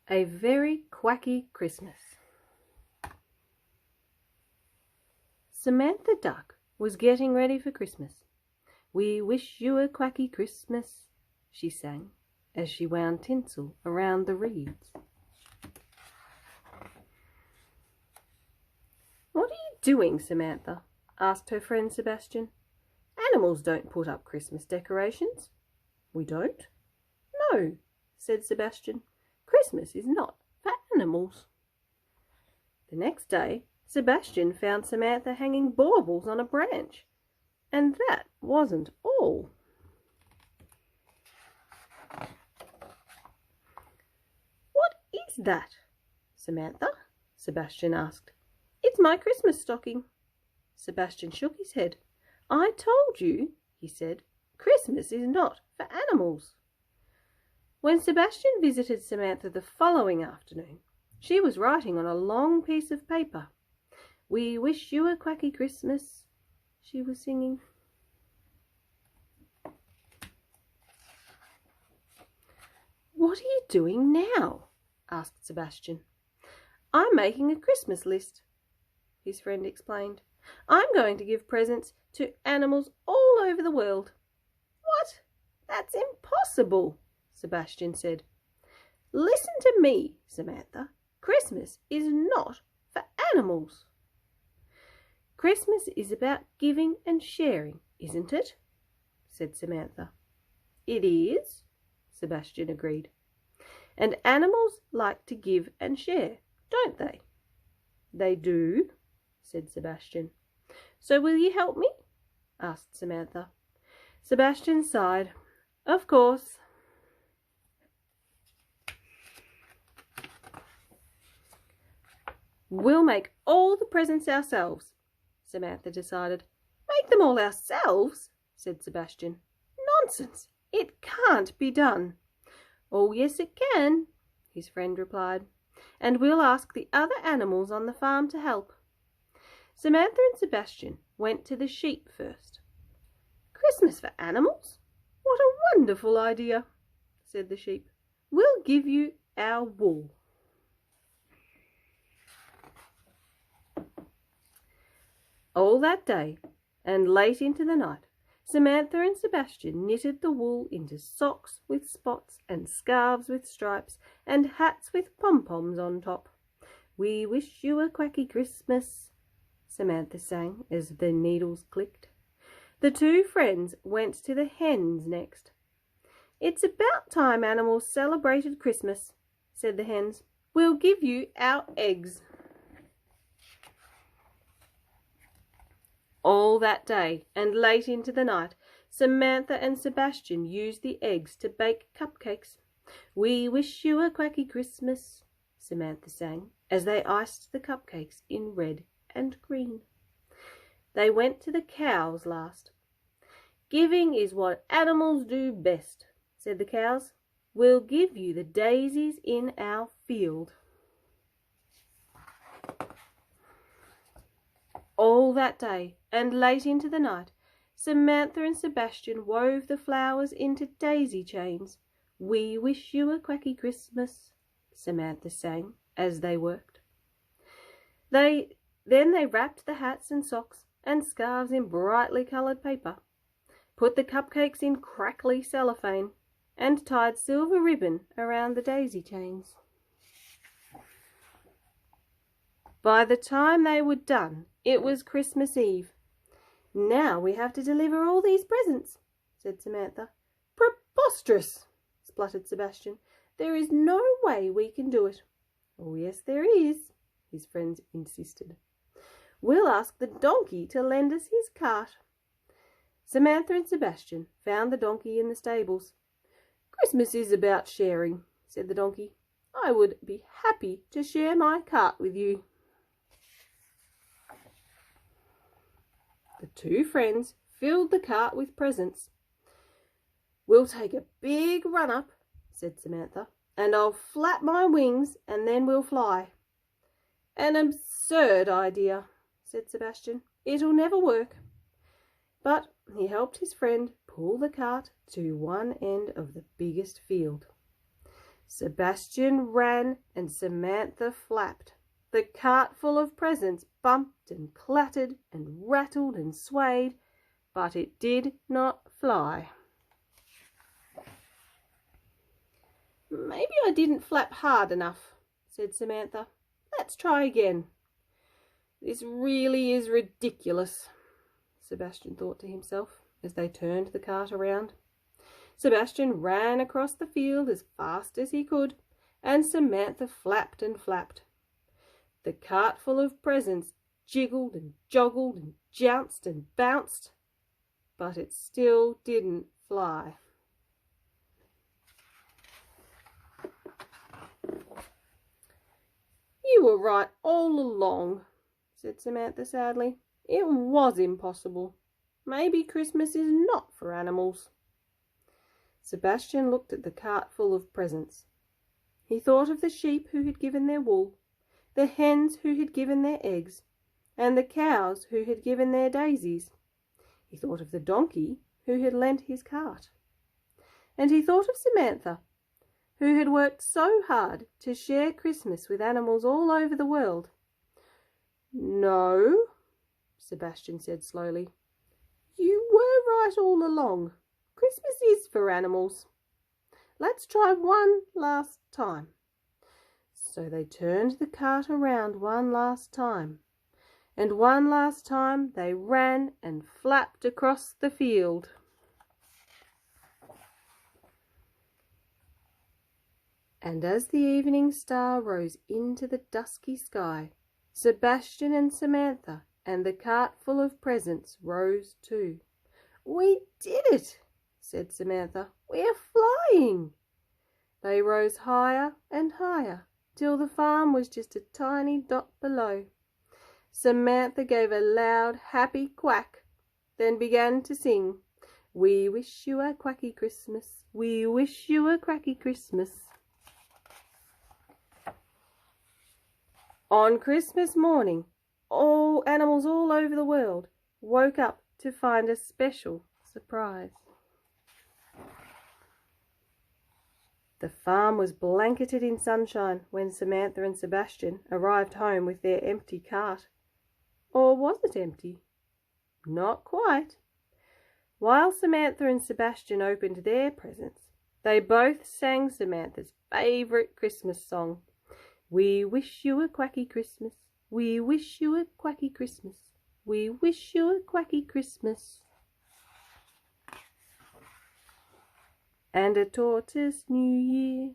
A very quacky Christmas. Samantha Duck was getting ready for Christmas. "We wish you a quacky Christmas," she sang, as she wound tinsel around the reeds. "What are you doing, Samantha?" asked her friend Sebastian. "Animals don't put up Christmas decorations." "We don't?" "No," said Sebastian. "Christmas is not for animals." The next day, Sebastian found Samantha hanging baubles on a branch. And that wasn't all. "What is that, Samantha?" Sebastian asked. "It's my Christmas stocking." Sebastian shook his head. "I told you," he said, "Christmas is not for animals." When Sebastian visited Samantha the following afternoon, she was writing on a long piece of paper. "We wish you a quacky Christmas," she was singing. "What are you doing now?" asked Sebastian. "I'm making a Christmas list," his friend explained. "I'm going to give presents to animals all over the world." "What? That's impossible," Sebastian said. "Listen to me, Samantha. Christmas is not for animals." "Christmas is about giving and sharing, isn't it?" said Samantha. "It is," Sebastian agreed. "And animals like to give and share, don't they?" "They do," said Sebastian. "So will you help me?" asked Samantha. Sebastian sighed. "Of course." "We'll make all the presents ourselves," Samantha decided. "Make them all ourselves?" said Sebastian. "Nonsense! It can't be done." "Oh, yes, it can," his friend replied. "And we'll ask the other animals on the farm to help." Samantha and Sebastian went to the sheep first. "Christmas for animals? What a wonderful idea," said the sheep. "We'll give you our wool." All that day, and late into the night, Samantha and Sebastian knitted the wool into socks with spots and scarves with stripes and hats with pom-poms on top. "We wish you a quacky Christmas," Samantha sang as the needles clicked. The two friends went to the hens next. "It's about time animals celebrated Christmas," said the hens. "We'll give you our eggs." All that day, and late into the night, Samantha and Sebastian used the eggs to bake cupcakes. "We wish you a quacky Christmas," Samantha sang, as they iced the cupcakes in red and green. They went to the cows last. "Giving is what animals do best," said the cows. "We'll give you the daisies in our field." All that day, and late into the night, Samantha and Sebastian wove the flowers into daisy chains. "We wish you a quacky Christmas," Samantha sang as they worked. Then they wrapped the hats and socks and scarves in brightly coloured paper, put the cupcakes in crackly cellophane, and tied silver ribbon around the daisy chains. By the time they were done, it was Christmas Eve. "Now we have to deliver all these presents," said Samantha. "Preposterous!" spluttered Sebastian. "There is no way we can do it." "Oh, yes, there is," his friends insisted. "We'll ask the donkey to lend us his cart." Samantha and Sebastian found the donkey in the stables. "Christmas is about sharing," said the donkey. "I would be happy to share my cart with you." The two friends filled the cart with presents. "We'll take a big run up," said Samantha, "and I'll flap my wings and then we'll fly." "An absurd idea," said Sebastian. "It'll never work." But he helped his friend pull the cart to one end of the biggest field. Sebastian ran and Samantha flapped. The cart full of presents bumped and clattered and rattled and swayed, but it did not fly. "Maybe I didn't flap hard enough," said Samantha. "Let's try again." "This really is ridiculous," Sebastian thought to himself as they turned the cart around. Sebastian ran across the field as fast as he could, and Samantha flapped and flapped. The cart full of presents jiggled and joggled and jounced and bounced, but it still didn't fly. "You were right all along," said Samantha sadly. "It was impossible. Maybe Christmas is not for animals." Sebastian looked at the cart full of presents. He thought of the sheep who had given their wool, the hens who had given their eggs, and the cows who had given their daisies. He thought of the donkey who had lent his cart. And he thought of Samantha, who had worked so hard to share Christmas with animals all over the world. "No," Sebastian said slowly. "You were right all along. Christmas is for animals. Let's try one last time." So they turned the cart around one last time, and one last time they ran and flapped across the field. And as the evening star rose into the dusky sky, Sebastian and Samantha and the cart full of presents rose too. "We did it," said Samantha. "We are flying." They rose higher and higher till the farm was just a tiny dot below. Samantha gave a loud, happy quack, then began to sing, "We wish you a quacky Christmas. We wish you a quacky Christmas." On Christmas morning, all animals all over the world woke up to find a special surprise. The farm was blanketed in sunshine when Samantha and Sebastian arrived home with their empty cart. Or was it empty? Not quite. While Samantha and Sebastian opened their presents, they both sang Samantha's favourite Christmas song. "We wish you a quacky Christmas. We wish you a quacky Christmas. We wish you a quacky Christmas. And a tortoise New Year.